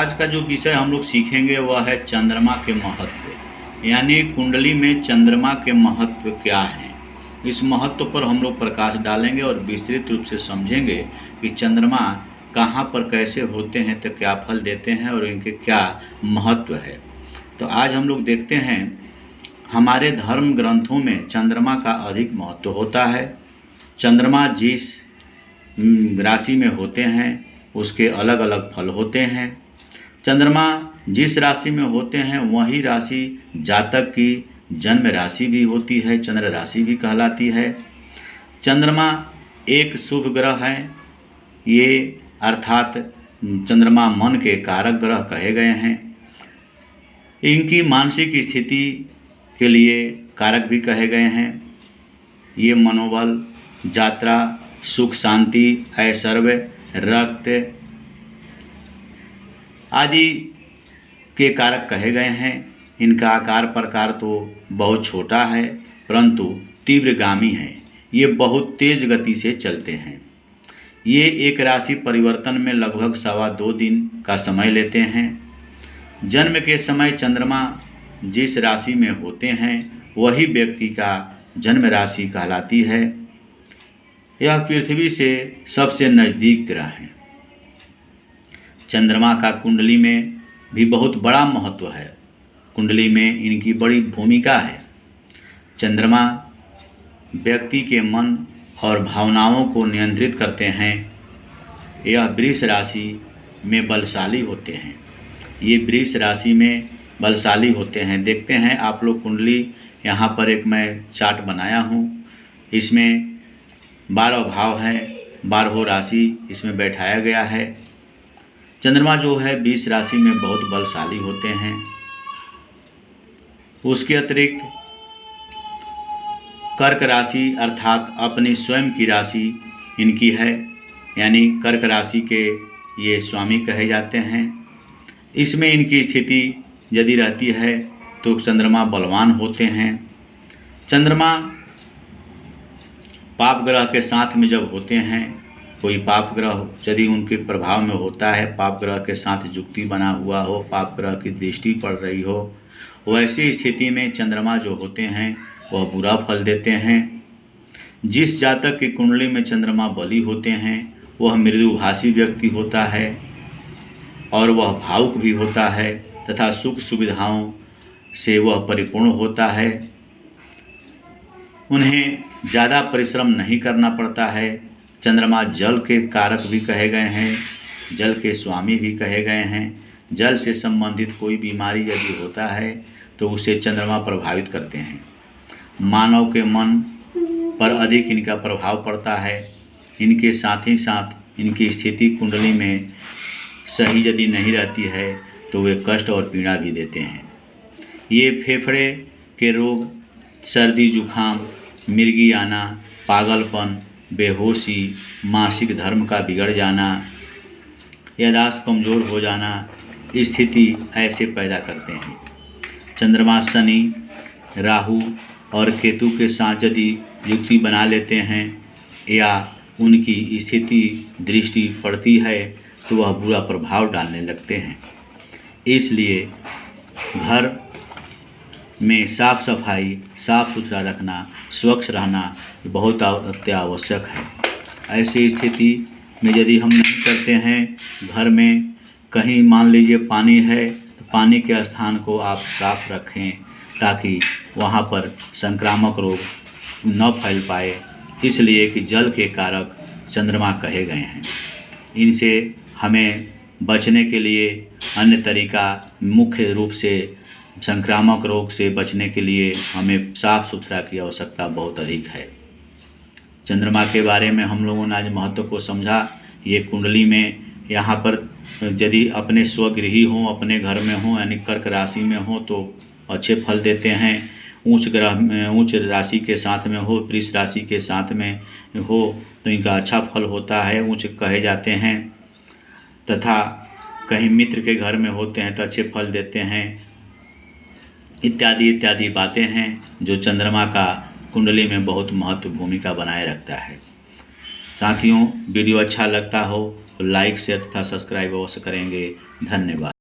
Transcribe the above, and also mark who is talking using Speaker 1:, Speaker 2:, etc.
Speaker 1: आज का जो विषय हम लोग सीखेंगे वह है चंद्रमा के महत्व, यानी कुंडली में चंद्रमा के महत्व क्या हैं। इस महत्व पर हम लोग प्रकाश डालेंगे और विस्तृत रूप से समझेंगे कि चंद्रमा कहाँ पर कैसे होते हैं, तो क्या फल देते हैं और इनके क्या महत्व है। तो आज हम लोग देखते हैं हमारे धर्म ग्रंथों में चंद्रमा का अधिक महत्व होता है। चंद्रमा जिस राशि में होते हैं उसके अलग अलग फल होते हैं। चंद्रमा जिस राशि में होते हैं वही राशि जातक की जन्म राशि भी होती है, चंद्र राशि भी कहलाती है। चंद्रमा एक शुभ ग्रह है, ये अर्थात चंद्रमा मन के कारक ग्रह कहे गए हैं। इनकी मानसिक स्थिति के लिए कारक भी कहे गए हैं। ये मनोबल, यात्रा, सुख शांति, ऐश्वर्य, रक्त आदि के कारक कहे गए हैं। इनका आकार प्रकार तो बहुत छोटा है परंतु तीव्रगामी है। ये बहुत तेज गति से चलते हैं। ये एक राशि परिवर्तन में लगभग 2.25 दिन का समय लेते हैं। जन्म के समय चंद्रमा जिस राशि में होते हैं वही व्यक्ति का जन्म राशि कहलाती है। यह पृथ्वी से सबसे नज़दीक ग्रह है। चंद्रमा का कुंडली में भी बहुत बड़ा महत्व है। कुंडली में इनकी बड़ी भूमिका है। चंद्रमा व्यक्ति के मन और भावनाओं को नियंत्रित करते हैं। यह वृष राशि में बलशाली होते हैं। ये वृष राशि में बलशाली होते हैं। देखते हैं आप लोग कुंडली, यहाँ पर एक मैं चार्ट बनाया हूँ। इसमें 12 भाव हैं, 12 राशि इसमें बैठाया गया है। चंद्रमा जो है 20 राशि में बहुत बलशाली होते हैं। उसके अतिरिक्त कर्क राशि अर्थात अपनी स्वयं की राशि इनकी है, यानी कर्क राशि के ये स्वामी कहे जाते हैं। इसमें इनकी स्थिति यदि रहती है तो चंद्रमा बलवान होते हैं। चंद्रमा पाप ग्रह के साथ में जब होते हैं, कोई पाप ग्रह यदि उनके प्रभाव में होता है, पाप ग्रह के साथ युक्ति बना हुआ हो, पाप ग्रह की दृष्टि पड़ रही हो, वैसी स्थिति में चंद्रमा जो होते हैं वह बुरा फल देते हैं। जिस जातक की कुंडली में चंद्रमा बली होते हैं वह मृदुभाषी व्यक्ति होता है और वह भावुक भी होता है तथा सुख सुविधाओं से वह परिपूर्ण होता है। उन्हें ज़्यादा परिश्रम नहीं करना पड़ता है। चंद्रमा जल के कारक भी कहे गए हैं, जल के स्वामी भी कहे गए हैं। जल से संबंधित कोई बीमारी यदि होता है तो उसे चंद्रमा प्रभावित करते हैं। मानव के मन पर अधिक इनका प्रभाव पड़ता है। इनके साथ ही साथ इनकी स्थिति कुंडली में सही यदि नहीं रहती है तो वे कष्ट और पीड़ा भी देते हैं। ये फेफड़े के रोग, सर्दी जुखाम, मिर्गी आना, पागलपन, बेहोशी, मासिक धर्म का बिगड़ जाना, याददाश्त कमज़ोर हो जाना स्थिति ऐसे पैदा करते हैं। चंद्रमा शनि, राहु और केतु के साथ यदि युक्ति बना लेते हैं या उनकी स्थिति दृष्टि पड़ती है तो वह बुरा प्रभाव डालने लगते हैं। इसलिए घर में साफ सफाई, साफ सुथरा रखना, स्वच्छ रहना बहुत अत्यावश्यक है। ऐसी स्थिति में यदि हम नहीं करते हैं, घर में कहीं मान लीजिए पानी है तो पानी के स्थान को आप साफ रखें ताकि वहाँ पर संक्रामक रोग न फैल पाए। इसलिए कि जल के कारक चंद्रमा कहे गए हैं। इनसे हमें बचने के लिए अन्य तरीका, मुख्य रूप से संक्रामक रोग से बचने के लिए हमें साफ सुथरा की आवश्यकता बहुत अधिक है। चंद्रमा के बारे में हम लोगों ने आज महत्व को समझा। ये कुंडली में यहाँ पर यदि अपने स्वगृही हों, अपने घर में हों, यानी कर्क राशि में हो तो अच्छे फल देते हैं। उच्च ग्रह में, उच्च राशि के साथ में हो, वृष राशि के साथ में हो तो इनका अच्छा फल होता है, उच्च कहे जाते हैं। तथा कहीं मित्र के घर में होते हैं तो अच्छे फल देते हैं। इत्यादि इत्यादि बातें हैं जो चंद्रमा का कुंडली में बहुत महत्व भूमिका बनाए रखता है। साथियों, वीडियो अच्छा लगता हो तो लाइक, शेयर तथा सब्सक्राइब अवश्य करेंगे। धन्यवाद।